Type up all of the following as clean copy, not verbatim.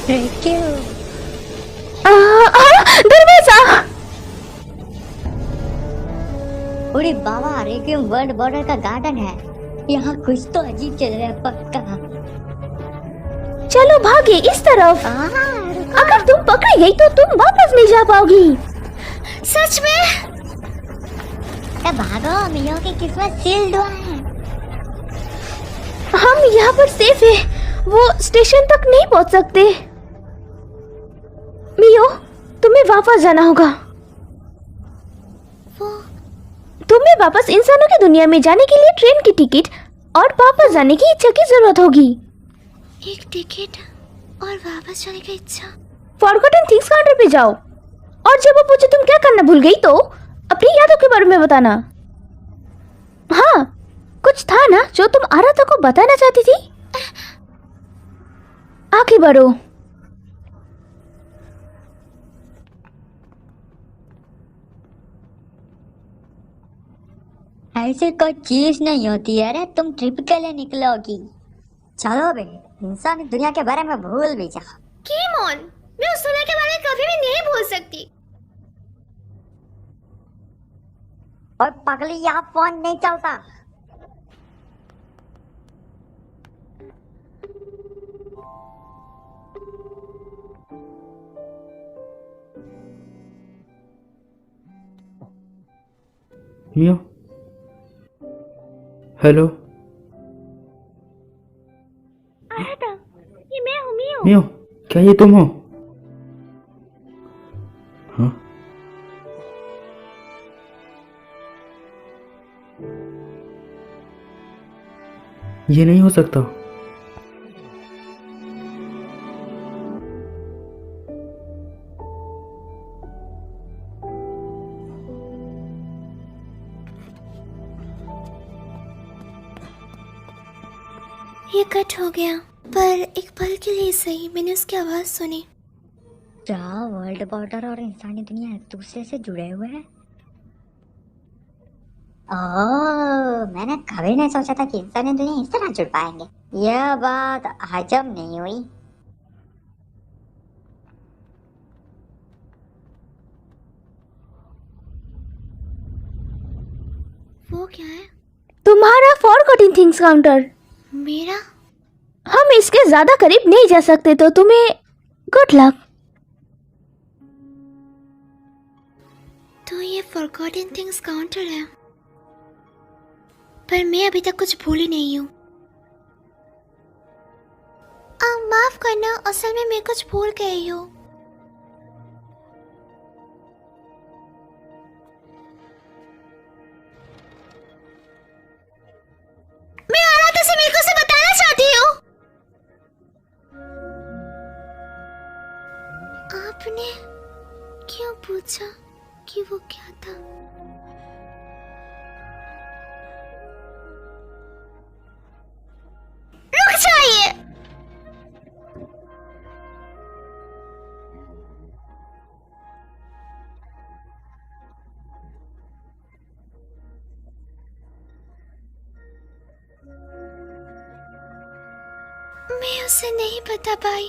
क्यों? दरवाजा। अरे बाबा, रेक्यूम वर्ल्ड बॉर्डर का गार्डन है। यहाँ कुछ तो अजीब चल रहा है पक्का। चलो भागे इस तरफ। अगर तुम पकड़ी गई तो तुम वापस नहीं जा पाओगी। सच में? भागो, मियो की किस्मत सील्ड हुआ है। हम यहाँ पर सेफ है, वो स्टेशन तक नहीं पहुँच सकते। मियो, तुम्हें वापस जाना होगा। तुम्हें वापस इंसानों की दुनिया में जाने के लिए ट्रेन की टिकट और वापस जाने की इच्छा की जरूरत होगी। एक टिकट और वापस जाने की इच्छा। फॉरगॉटन थिंग्स काउंटर पे जाओ और जब वो पूछे तुम क्या करना भूल गई तो अपनी यादों के बारे में बताना। हाँ, कुछ था ना जो तुम आराधा को बताना चाहती थी। आगे बढ़ो। ऐसी कोई चीज नहीं होती है रे, तुम ट्रिप के लिए निकलोगी। चलो बे, इंसानी दुनिया के बारे में भूल भी जाओ। केमोन, मैं उस दुनिया के बारे में कभी भी नहीं भूल सकती। और पगली, यहाँ फोन नहीं चलता। मियो, हेलो। आराधा, ये मैं हूँ मियो। मियो, क्या ये तुम हो? हाँ, ये नहीं हो सकता। ये कट हो गया, पर एक पल के लिए सही मैंने उसकी आवाज सुनी। क्या वर्ल्ड बॉर्डर और इंसानी दुनिया एक दूसरे से जुड़े हुए हैं? ओह, मैंने कभी नहीं सोचा था कि इंसानी दुनिया इस तरह जुड़ पाएंगे। यह बात हजम नहीं हुई। वो क्या है? तुम्हारा फॉरगॉटन थिंग्स काउंटर। मेरा? हम इसके ज्यादा करीब नहीं जा सकते तो तुम्हें गुड लक। तो ये फॉरगॉटन थिंग्स काउंटर है, पर मैं अभी तक कुछ भूली नहीं हूँ। माफ करना, असल में मैं कुछ भूल गई हूँ। मैं आराधा से मिलकर उसे बताना चाहती हूँ। आपने क्यों पूछा कि वो क्या था? रुक जाइए। मैं उसे नहीं बता पाई।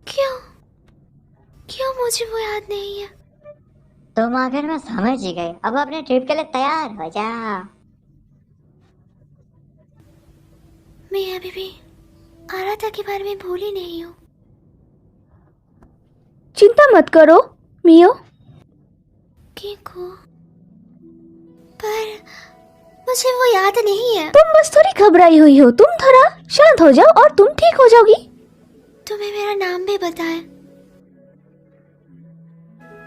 क्यों? क्यों मुझे वो याद नहीं है? तुम आखिर में समझ ही गए। अब अपने ट्रिप के लिए तैयार हो जाओ। मैं अभी भी आराधा के बारे में भूली नहीं हूँ। चिंता मत करो मियो। किको, पर मुझे वो याद नहीं है। तुम बस थोड़ी घबराई हुई हो, तुम थोड़ा शांत हो जाओ और तुम ठीक हो जाओगी। तुम्हें मेरा नाम भी बताया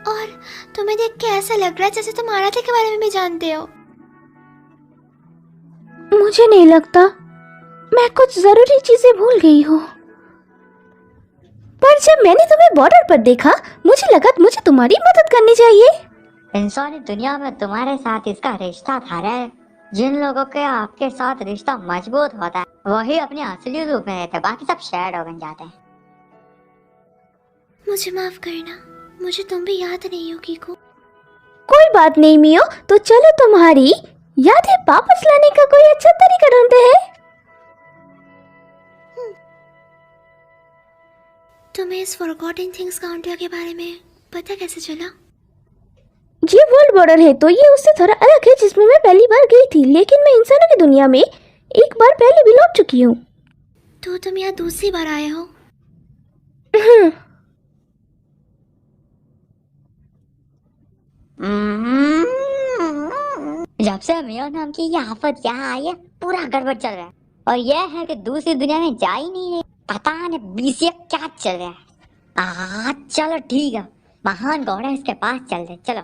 और तुम्हें देख के ऐसा लग रहा है जैसे तुम आराधा के बारे में भी जानते हो। मुझे नहीं लगता, मैं कुछ जरूरी चीजें भूल गई हूँ। पर जब मैंने तुम्हें बॉर्डर पर देखा मुझे लगा मुझे तुम्हारी मदद करनी चाहिए। इंसानी दुनिया में तुम्हारे साथ इसका रिश्ता था रे। जिन लोगों के आपके साथ रिश्ता मजबूत होता है वही अपने असली रूप में रहते हैं, बाकी सब शैडो बन जाते हैं। मुझे माफ करना, मुझे तुम भी याद नहीं हो कीको। कोई बात नहीं मियो, तो चलो तुम्हारी यादें वापस लाने का कोई अच्छा तरीका ढूंढते हैं। तुम्हें इस फॉरगॉटन थिंग्स काउंटर के बारे में पता कैसे चला? ये वर्ल्ड बॉर्डर है तो ये उससे थोड़ा अलग है जिसमें मैं पहली बार गई थी, लेकिन मैं इंसानों की दुनिया में एक बार पहले भी लौट चुकी हूँ। तो तुम यहाँ दूसरी बार आए हो? जब से मियो नाम की ये आफत यहाँ आई है पूरा गड़बड़ चल रहा है। और यह है कि दूसरी दुनिया में जा ही नहीं रही, पता नहीं बीसीए क्या चल रहा है। चलो ठीक है, महान गॉडेस के पास चल रहे। चलो,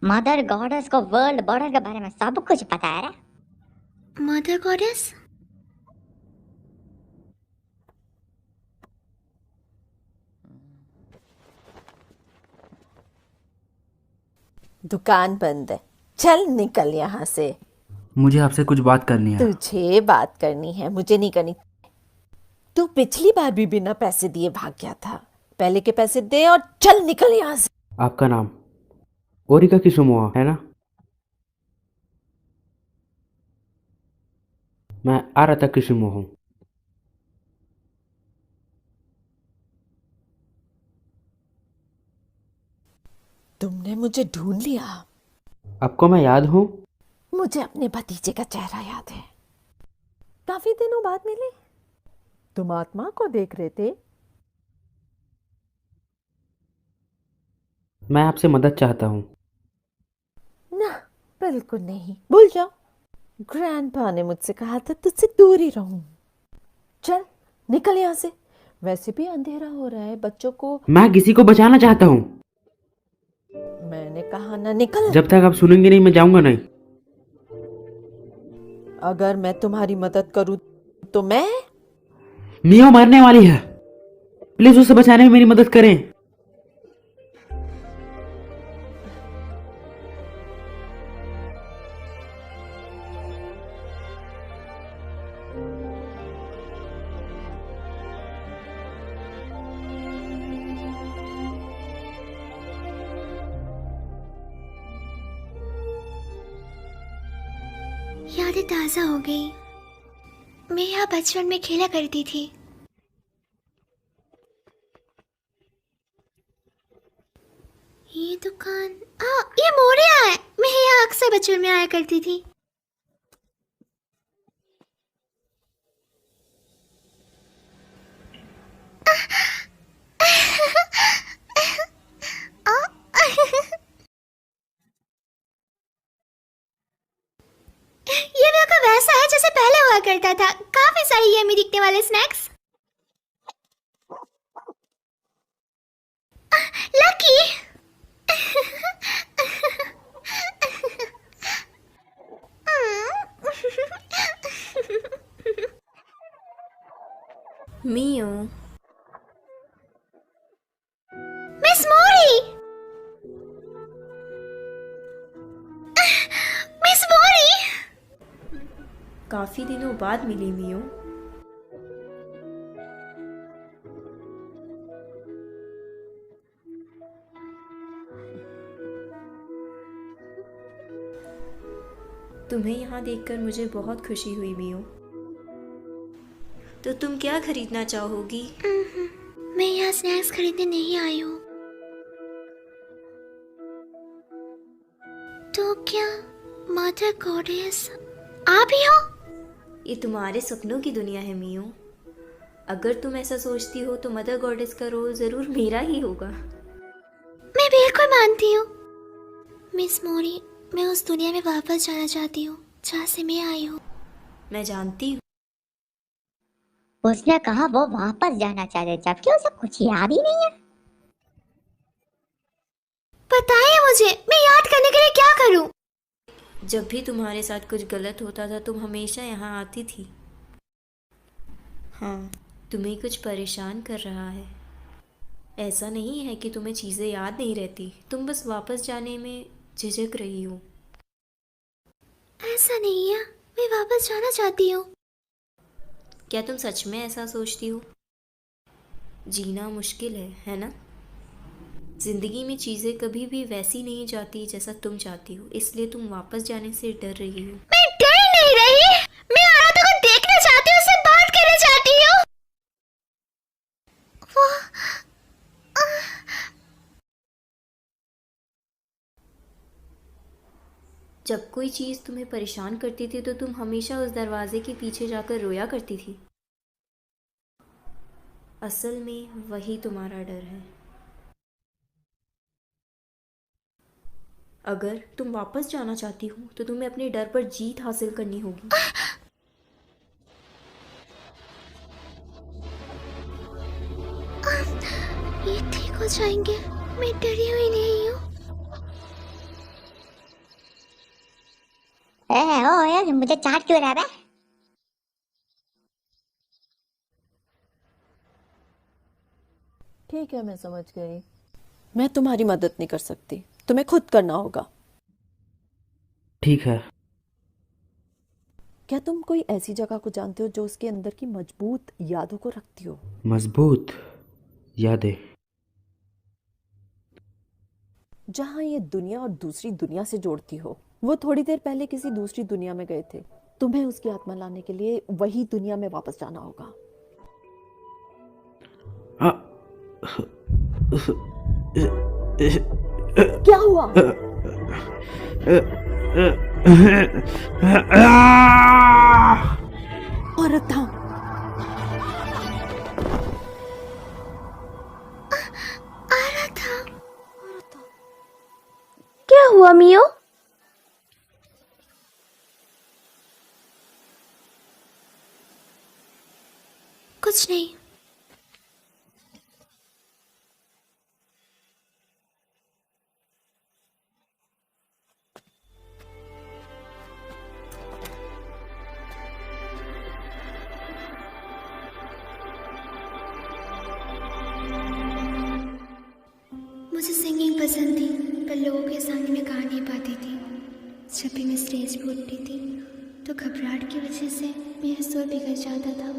मदर गॉडेस को वर्ल्ड बॉर्डर के बारे में सब कुछ पता है रे। Mother goddess? दुकान बंद है, चल निकल यहाँ से। मुझे आपसे कुछ बात करनी है। तुझे बात करनी है, मुझे नहीं करनी। तू पिछली बार भी बिना पैसे दिए भाग गया था, पहले के पैसे दे और चल निकल यहाँ से। आपका नाम ओरिका किसुमोआ है ना? मैं आराता किसुमो हूँ। तुमने मुझे ढूंढ लिया। आपको मैं याद हूँ? मुझे अपने भतीजे का चेहरा याद है, काफी दिनों बाद मिले। तुम आत्मा को देख रहे थे। मैं आपसे मदद चाहता हूँ। ना, बिल्कुल नहीं, भूल जाओ। ग्रैंडपा ने मुझसे कहा था तुझसे दूर ही रहूं। चल निकल यहाँ से, वैसे भी अंधेरा हो रहा है, बच्चों को। मैं किसी को बचाना चाहता हूँ। मैंने कहा ना निकल। जब तक आप सुनेंगे नहीं मैं जाऊंगा नहीं। अगर मैं तुम्हारी मदद करूं तो मैं। मियो मरने वाली है, प्लीज उसे बचाने में मेरी मदद करें। यादें ताज़ा हो गई। मैं यहाँ बचपन में खेला करती थी। ये दुकान, ये मोरिया है। मैं यहाँ अक्सर बचपन में आया करती थी। ये बिल्कुल वैसा है जैसे पहले हुआ करता था। काफी सारे यम्मी दिखने वाले स्नैक्स। लकी। मियो, मिस मोरी। मिस मोरी। काफी दिनों बाद मिली मियो। तुम्हें यहाँ देखकर मुझे बहुत खुशी हुई मियो। तो तुम क्या खरीदना चाहोगी? मैं यहाँ स्नैक्स खरीदने नहीं आई हूँ। तो क्या मदर गॉडेस आप ही हो? ये तुम्हारे सपनों की दुनिया है मियो। अगर तुम ऐसा सोचती हो तो मदर गॉडेस का रोल जरूर मेरा ही होगा। मैं बिल्कुल मानती हूँ। मिस मोरी, मैं उस दुनिया में वापस जाना चाहती हूँ जहाँ से मैं आई हूँ। मैं जानती हूँ। उसने कहा वो वापस जाना चाहते जबकि उसे कुछ याद ही नहीं है। बताइए मुझे, मैं याद करने के लिए क्या करूँ? जब भी तुम्हारे साथ कुछ गलत होता था तुम हमेशा यहाँ आती थी। हाँ, तुम्हें कुछ परेशान कर रहा है। ऐसा नहीं है कि तुम्हें चीज़ें याद नहीं रहती, तुम बस वापस जाने में झिझक रही हो। ऐसा नहीं है, मैं वापस जाना चाहती हूँ। क्या तुम सच में ऐसा सोचती हो? जीना मुश्किल है ना? जिंदगी में चीज़ें कभी भी वैसी नहीं जाती जैसा तुम चाहती हो, इसलिए तुम वापस जाने से डर रही हो। मैं डर नहीं रही, मैं आराधना को देखना चाहती हूँ, उससे बात करना चाहती हूँ। वो जब कोई चीज़ तुम्हें परेशान करती थी तो तुम हमेशा उस दरवाजे के पीछे जाकर रोया करती थी। असल में वही तुम्हारा डर है। अगर तुम वापस जाना चाहती हो तो तुम्हें अपने डर पर जीत हासिल करनी होगी। ये ठीक हो जाएंगे, मैं डरी हुई नहीं हूँ। ओ यार, मुझे चाट क्यों रहा है? ठीक है, मैं समझ गई। मैं तुम्हारी मदद नहीं कर सकती, तुम्हें खुद करना होगा। ठीक है। क्या तुम कोई ऐसी जगह को जानते हो जो उसके अंदर की मजबूत यादों को रखती हो? मजबूत यादें। जहाँ ये दुनिया और दूसरी दुनिया से जोड़ती हो। वो थोड़ी देर पहले किसी दूसरी दुनिया में गए थे, तुम्हें उसकी आत्मा लाने के लिए वही दुनिया में वापस जाना होगा। आ, क्या हुआ? औरत था। क्या हुआ मियो? कुछ नहीं। मुझे सिंगिंग पसंद थी, पर लोगों के सामने मैं गा नहीं पाती थी। जब भी मैं स्टेज पर उठती थी तो घबराहट की वजह से मेरा सुर बिगड़ जाता था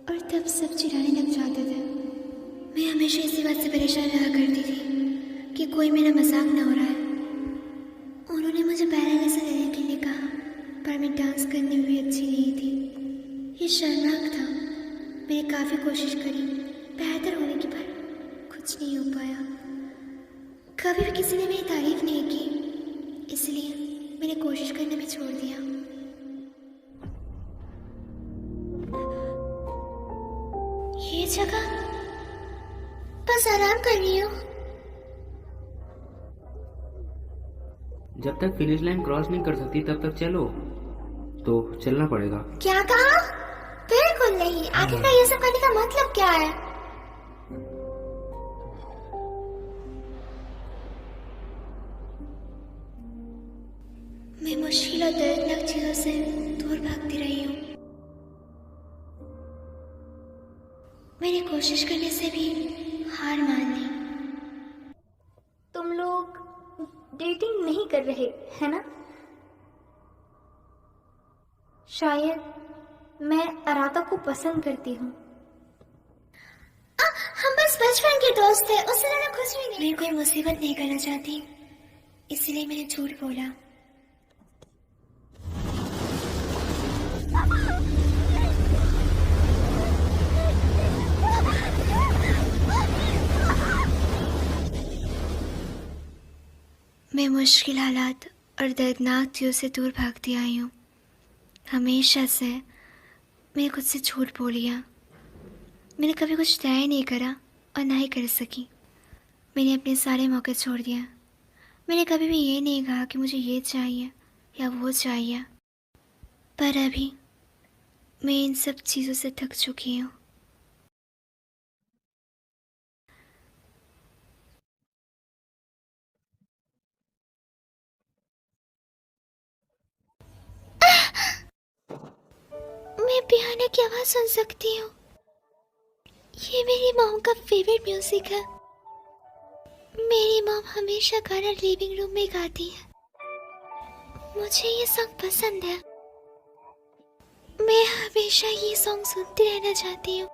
और तब सब चिढ़ाने लग जाते थे। मैं हमेशा इसी बात से परेशान रहा करती थी कि कोई मेरा मजाक ना हो रहा है। उन्होंने मुझे बैलेंस से लेने के लिए कहा, पर मैं डांस करने में भी अच्छी नहीं थी। ये शर्मनाक था। मैंने काफ़ी कोशिश करी बेहतर होने की, पर कुछ नहीं हो पाया। कभी भी किसी ने मेरी तारीफ नहीं की, इसलिए मैंने कोशिश करना भी छोड़ दिया। ये जगह, बस आराम कर रही हूँ। जब तक फिनिश लाइन क्रॉस नहीं कर सकती तब तक चलो। तो चलना पड़ेगा। क्या कहा? बिल्कुल नहीं। आखिरकार ये सब करने का मतलब क्या है? मैं मुश्किल और दर्दनाक चीजों से दूर भागती रही हूँ। मैंने कोशिश करने से भी हार मान ली। तुम लोग डेटिंग नहीं कर रहे है ना? शायद मैं अराता को पसंद करती हूँ। हम बस बचपन के दोस्त थे, उससे ज्यादा कुछ भी नहीं। मैं कोई मुसीबत नहीं करना चाहती, इसलिए मैंने झूठ बोला। मैं मुश्किल हालात और दर्दनाक चीज़ों से दूर भागती आई हूँ। हमेशा से मैंने खुद से झूठ बोल लिया। मैंने कभी कुछ तय नहीं करा और ना ही कर सकी। मैंने अपने सारे मौके छोड़ दिया। मैंने कभी भी ये नहीं कहा कि मुझे ये चाहिए या वो चाहिए। पर अभी मैं इन सब चीज़ों से थक चुकी हूँ। मैं पियानो की आवाज़ सुन सकती हूँ। ये मेरी माँ का फेवरेट म्यूजिक है। मेरी मॉम हमेशा गाना लिविंग रूम में गाती है। मुझे ये सॉन्ग पसंद है। मैं हमेशा ये सॉन्ग सुनती रहना चाहती हूँ।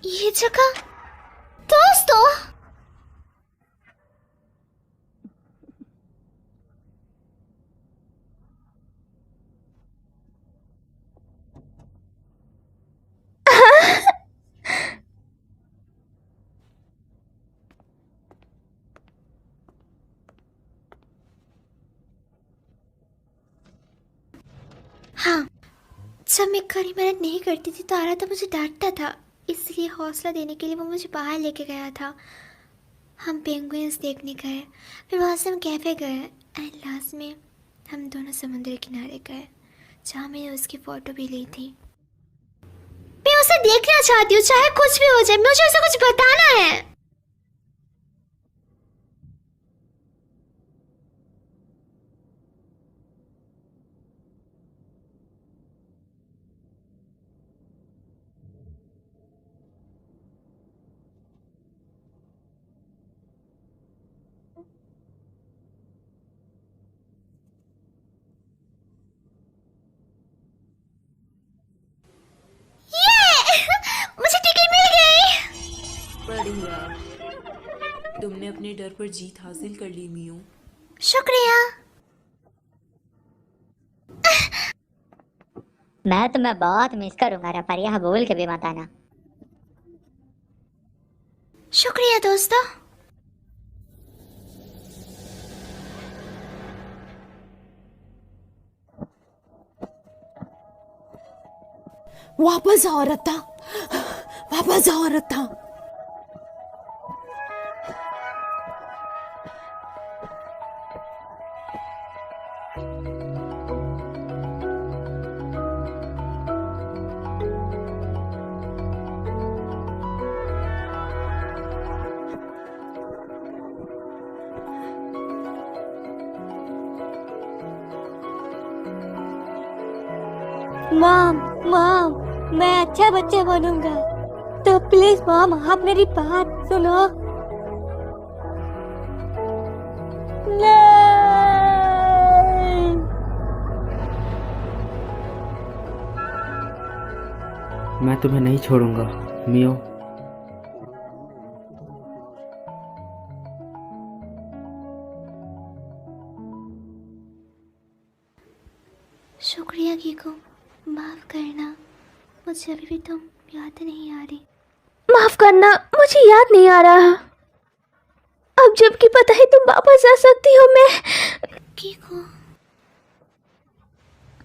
ये जगह दोस्तों, हाँ, जब मैं करी मेहनत नहीं करती थी तो आरा तो मुझे डांटता था, इसलिए हौसला देने के लिए वो मुझे बाहर लेके गया था। हम पेंगुइन्स देखने गए, फिर वहाँ से हम कैफे गए एंड लास्ट में हम दोनों समुद्र किनारे गए जहाँ मैंने उसकी फ़ोटो भी ली थी। मैं उसे देखना चाहती हूँ, चाहे कुछ भी हो जाए, मुझे उसे कुछ बताना है। बढ़िया, तुमने अपने डर पर जीत हासिल कर ली मियो। शुक्रिया। मैं तुम्हें बहुत मिस करूंगा रफर, यह बोल के भी मत आना। शुक्रिया दोस्तों। वापस आओ रत्ता, वापस आओ रत्ता। मॉम मॉम, मैं अच्छा बच्चा बनूंगा, तो प्लीज मॉम आप मेरी बात सुनो। नहीं। मैं तुम्हें नहीं छोड़ूंगा मियो। शुक्रिया कीको, माफ करना, मुझे अभी भी तुम याद नहीं आ रही। माफ करना, मुझे याद नहीं आ रहा। अब जबकि पता है तुम वापस आ सकती हो, मैं कीको,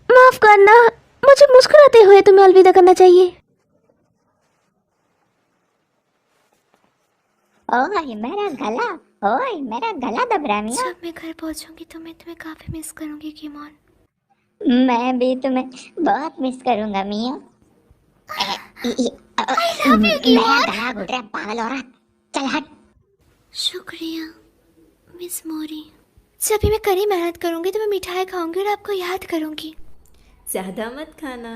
माफ करना, मुझे मुस्कुराते हुए तुम्हें अलविदा करना चाहिए। ओए मेरा गला, ओए मेरा गला दब रहा है मिया। जब मैं घर पहुंचूंगी तो मैं तुम्हें काफी मिस करूंगी कीमोन। मैं भी तुम्हें बहुत मिस करूंगा मिया। मेरा गला घुट रहा है पागल औरत, चल हट। शुक्रिया मिस मोरी। जब भी मैं कड़ी मेहनत करूंगी तो मैं मिठाई खाऊंगी और आपको याद करूंगी। ज़्यादा मत खाना।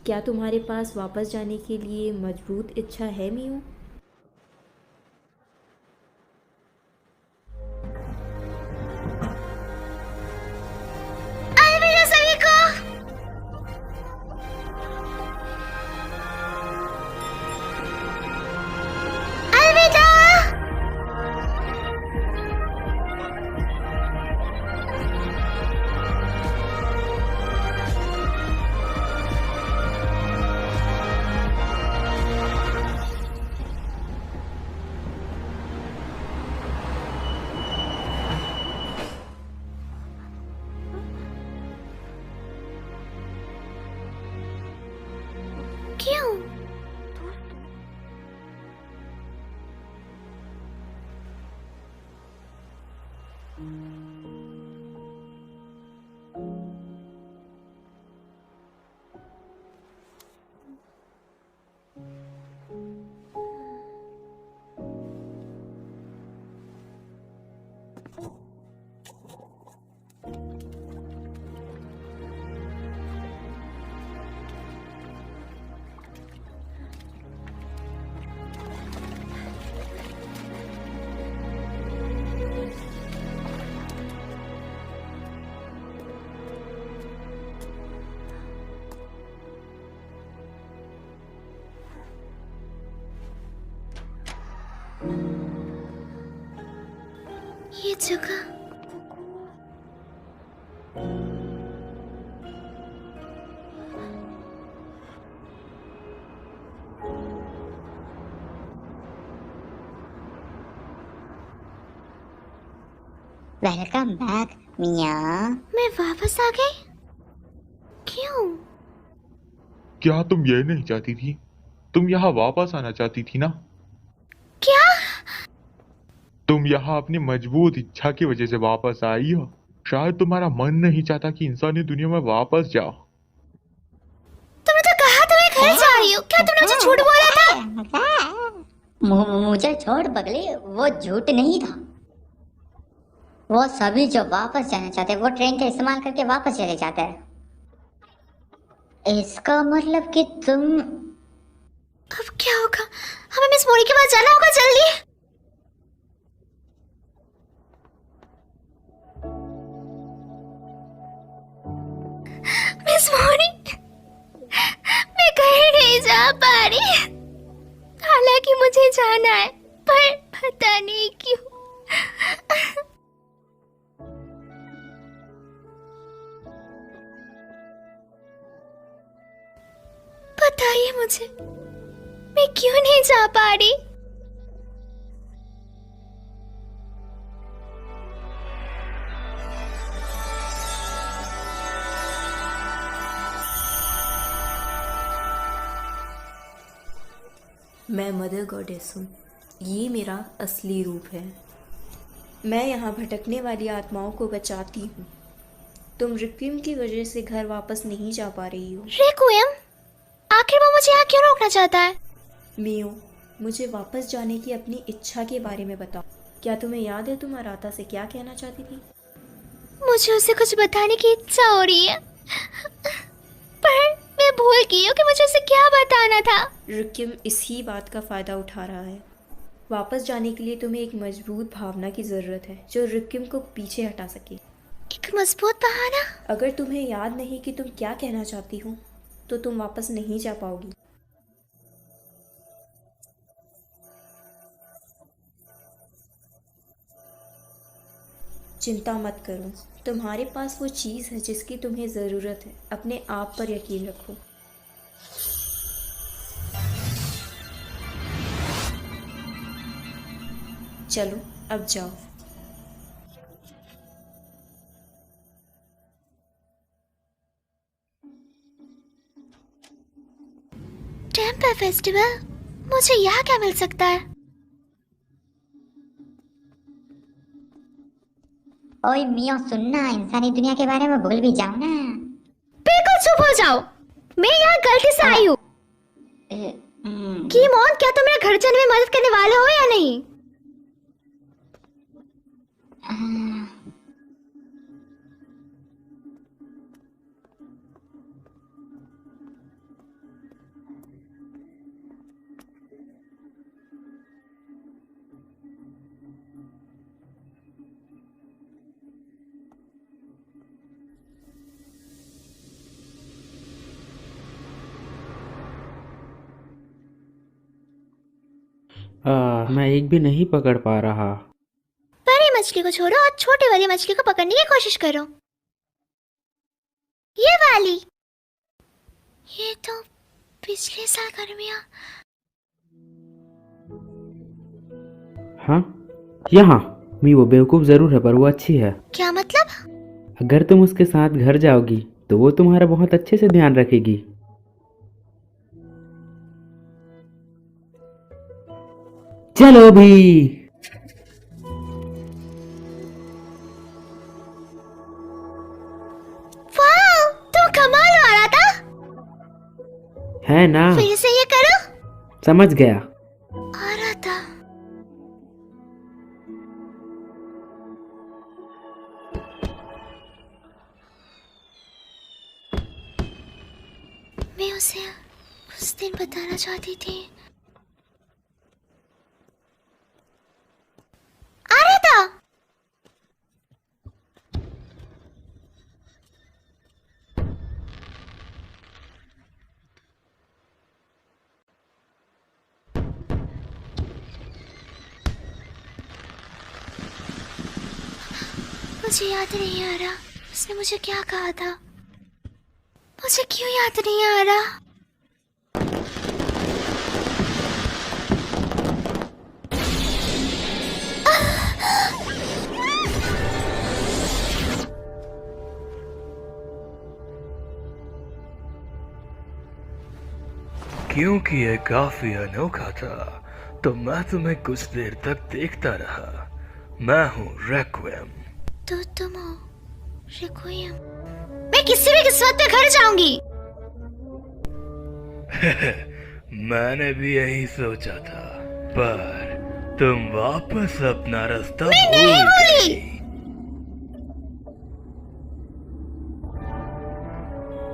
क्या तुम्हारे पास वापस जाने के लिए मजबूत इच्छा है मियो? अलविदा सभी को। अलविदा। क्यों? ये जगह वेलकम बैक मिया। मैं वापस आ गई? क्यों? क्या तुम ये नहीं चाहती थी? तुम यहाँ वापस आना चाहती थी ना? क्या? तुम यहाँ अपनी मजबूत इच्छा की वजह से वापस आई हो। शायद तुम्हारा मन नहीं चाहता कि इंसानी दुनिया में वापस जाओ। तुमने तो कहा था मैं घर जा रही हूँ। क्या तुमने मुझे झूठ बोला था? मुझे छोड़ पगली, वो झूठ नहीं था। वो सभी जो वापस जाना चाहते हैं वो ट्रेन का इस्तेमाल करके वापस चले जाते हैं। इसका मतलब कि तुम अब क्या होगा? हमें मिस मोरी के पास जाना होगा जल्दी। मिस मोरी, मैं कहीं नहीं जा पा रही। हालांकि मुझे जाना है, पर पता नहीं क्यों। बताइए मुझे, मैं क्यों नहीं जा पा रही? मैं मदर गॉडेस हूँ। ये मेरा असली रूप है। मैं यहाँ भटकने वाली आत्माओं को बचाती हूँ। तुम रिक्विम की वजह से घर वापस नहीं जा पा रही हो। रिक्विम? आखिर वो मुझे यहाँ क्यों रोकना चाहता है? मियो, मुझे वापस जाने की अपनी इच्छा के बारे में बताओ। क्या तुम्हें याद है तुम अराता से क्या कहना चाहती थी? मुझे उसे कुछ बताने की इच्छा हो रही है, पर मैं भूल गई हूँ कि मुझे उसे क्या बताना था। रिक्विम इसी बात का फ़ायदा उठा रहा है। वापस जाने के लिए तुम्हें एक मजबूत भावना की ज़रूरत है जो रिक्विम को पीछे हटा सके। एक मजबूत बहाना? अगर तुम्हें याद नहीं कि तुम क्या कहना चाहती हो तो तुम वापस नहीं जा पाओगी। चिंता मत करो, तुम्हारे पास वो चीज़ है जिसकी तुम्हें ज़रूरत है। अपने आप पर यकीन रखो। चलो अब जाओ। Temple festival? मुझे यहाँ क्या मिल सकता है? ओए मियो सुनना, इंसानी दुनिया के बारे में भूल भी जाओ ना। बिल्कुल चुप हो जाओ, मैं यहाँ गलती से आई हूँ। कीमोन, क्या तुम मेरे घर जाने में मदद करने वाले हो या नहीं? मैं एक भी नहीं पकड़ पा रहा। बड़ी मछली को छोड़ो और छोटी वाली मछली को पकड़ने की कोशिश करो। ये वाली। ये तो पिछले साल गर्मियाँ। हाँ, यहाँ मी वो बेवकूफ़ ज़रूर है पर वो अच्छी है। क्या मतलब? अगर तुम उसके साथ घर जाओगी तो वो तुम्हारा बहुत अच्छे से ध्यान रखेगी। चलो भी। वाह, तुम कमाल वाला था। है ना? फिर से ये करो। समझ गया। आ रहा था। मैं उसे उस दिन बताना चाहती थी। आ रहा था। मुझे याद नहीं आ रहा उसने मुझे क्या कहा था। मुझे क्यों याद नहीं आ रहा? क्योंकि ये काफी अनोखा था तो मैं तुम्हें कुछ देर तक देखता रहा। मैं हूँ रेक्विम। तो तुम हो रिक्विम। मैं किसी भी किस्मत पे घर जाऊंगी। मैंने भी यही सोचा था, पर तुम वापस अपना रास्ता मैं नहीं भूल भूली। गई।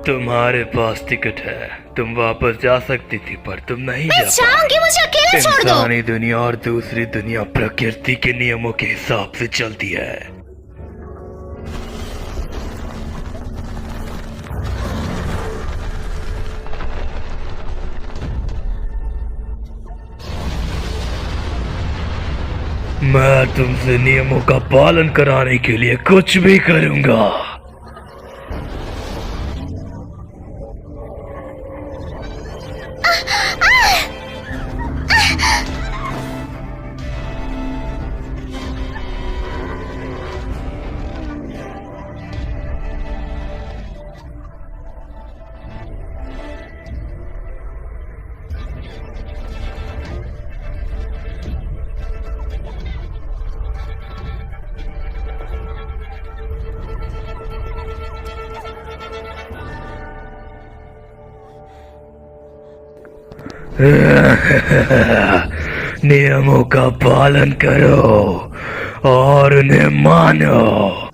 तुम्हारे पास टिकट है, तुम वापस जा सकती थी पर तुम नहीं मैं जा जाऊंगी, मुझे अकेले छोड़ दो। इंसानी दुनिया और दूसरी दुनिया प्रकृति के नियमों के हिसाब से चलती है। मैं तुमसे नियमों का पालन कराने के लिए कुछ भी करूंगा। नियमों का पालन करो और उन्हें मानो।